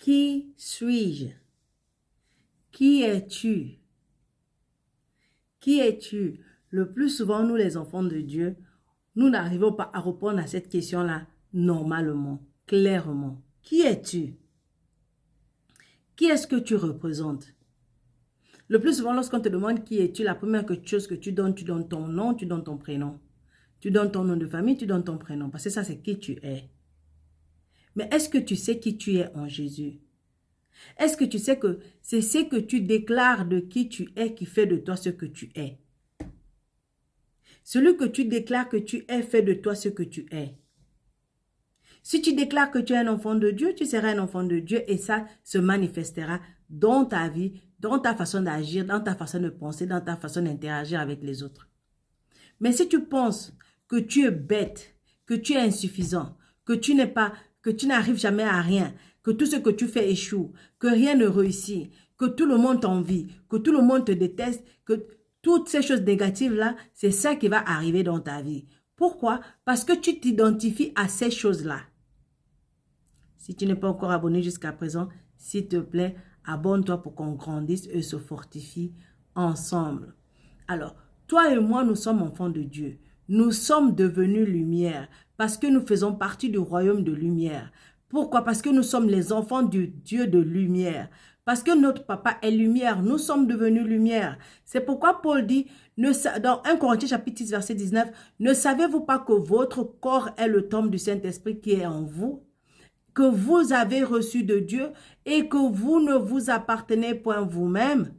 Qui suis-je? Qui es-tu? Qui es-tu? Le plus souvent, nous les enfants de Dieu, nous n'arrivons pas à répondre à cette question-là normalement, clairement. Qui es-tu? Qui est-ce que tu représentes? Le plus souvent, lorsqu'on te demande qui es-tu, la première chose que tu donnes ton nom, tu donnes ton prénom. Tu donnes ton nom de famille, tu donnes ton prénom. Parce que ça, c'est qui tu es. Mais est-ce que tu sais qui tu es en Jésus? Est-ce que tu sais que c'est ce que tu déclares de qui tu es qui fait de toi ce que tu es? Celui que tu déclares que tu es fait de toi ce que tu es. Si tu déclares que tu es un enfant de Dieu, tu seras un enfant de Dieu et ça se manifestera dans ta vie, dans ta façon d'agir, dans ta façon de penser, dans ta façon d'interagir avec les autres. Mais si tu penses que tu es bête, que tu es insuffisant, que tu n'arrives jamais à rien, que tout ce que tu fais échoue, que rien ne réussit, que tout le monde t'envie, que tout le monde te déteste, que toutes ces choses négatives-là, c'est ça qui va arriver dans ta vie. Pourquoi? Parce que tu t'identifies à ces choses-là. Si tu n'es pas encore abonné jusqu'à présent, s'il te plaît, abonne-toi pour qu'on grandisse et se fortifie ensemble. Alors, toi et moi, nous sommes enfants de Dieu. Nous sommes devenus lumière parce que nous faisons partie du royaume de lumière. Pourquoi? Parce que nous sommes les enfants du Dieu de lumière. Parce que notre papa est lumière, nous sommes devenus lumière. C'est pourquoi Paul dit, dans 1 Corinthiens chapitre 6, verset 19, « Ne savez-vous pas que votre corps est le temple du Saint-Esprit qui est en vous, que vous avez reçu de Dieu et que vous ne vous appartenez point vous-même? »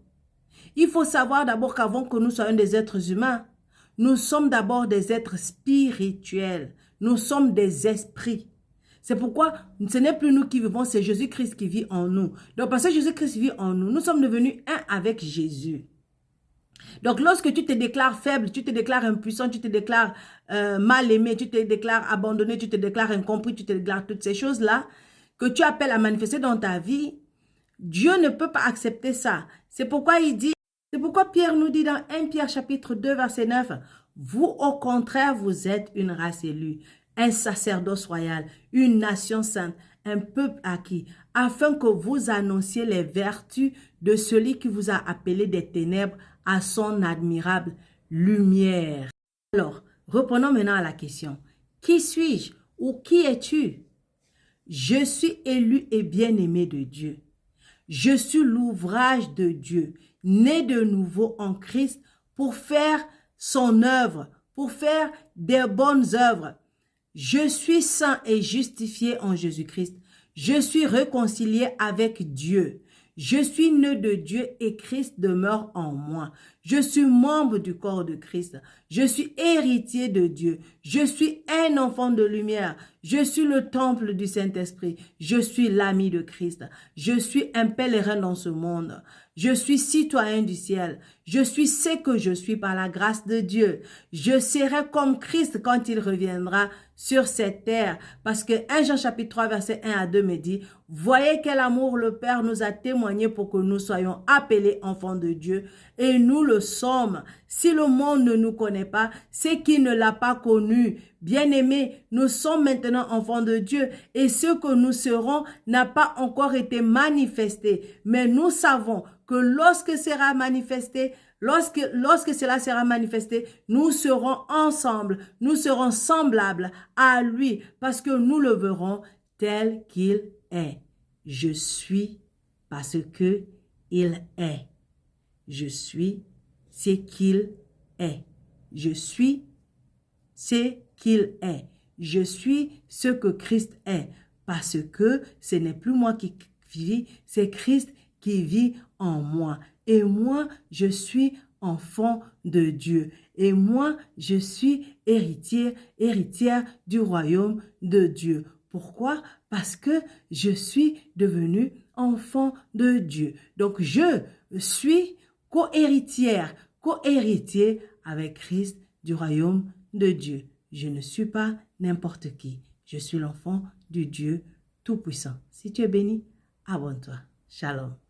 Il faut savoir d'abord qu'avant que nous soyons des êtres humains, nous sommes d'abord des êtres spirituels. Nous sommes des esprits. C'est pourquoi ce n'est plus nous qui vivons, c'est Jésus-Christ qui vit en nous. Donc parce que Jésus-Christ vit en nous, nous sommes devenus un avec Jésus. Donc lorsque tu te déclares faible, tu te déclares impuissant, tu te déclares mal aimé, tu te déclares abandonné, tu te déclares incompris, tu te déclares toutes ces choses-là que tu appelles à manifester dans ta vie, Dieu ne peut pas accepter ça. C'est pourquoi Pierre nous dit dans 1 Pierre chapitre 2 verset 9, « Vous au contraire, vous êtes une race élue, un sacerdoce royal, une nation sainte, un peuple acquis, afin que vous annonciez les vertus de celui qui vous a appelé des ténèbres à son admirable lumière. » Alors, reprenons maintenant à la question. Qui suis-je ou qui es-tu? Je suis élu et bien-aimé de Dieu. Je suis l'ouvrage de Dieu, né de nouveau en Christ pour faire son œuvre, pour faire des bonnes œuvres. Je suis saint et justifié en Jésus-Christ. Je suis réconcilié avec Dieu. Je suis né de Dieu et Christ demeure en moi. Je suis membre du corps de Christ. Je suis héritier de Dieu. Je suis un enfant de lumière. Je suis le temple du Saint-Esprit. Je suis l'ami de Christ. Je suis un pèlerin dans ce monde. Je suis citoyen du ciel. Je suis ce que je suis par la grâce de Dieu. Je serai comme Christ quand il reviendra sur cette terre. Parce que 1 Jean chapitre 3 verset 1 à 2 me dit, « Voyez quel amour le Père nous a témoigné pour que nous soyons appelés enfants de Dieu. Et nous le sommes. Si le monde ne nous connaît pas, c'est qu'il ne l'a pas connu. Bien-aimés, nous sommes maintenant enfants de Dieu et ce que nous serons n'a pas encore été manifesté. Mais nous savons que lorsque sera manifesté, lorsque cela sera manifesté, nous serons ensemble, nous serons semblables à lui parce que nous le verrons tel qu'il est. Je suis parce que il est. Je suis ce qu'il est. Je suis ce qu'il est. Je suis ce que Christ est. Parce que ce n'est plus moi qui vis, c'est Christ qui vit en moi. Et moi, je suis enfant de Dieu. Et moi, je suis héritière du royaume de Dieu. Pourquoi? Parce que je suis devenu enfant de Dieu. Donc, je suis co-héritier avec Christ du royaume de Dieu. Je ne suis pas n'importe qui. Je suis l'enfant du Dieu Tout-Puissant. Si tu es béni, abonne-toi. Shalom.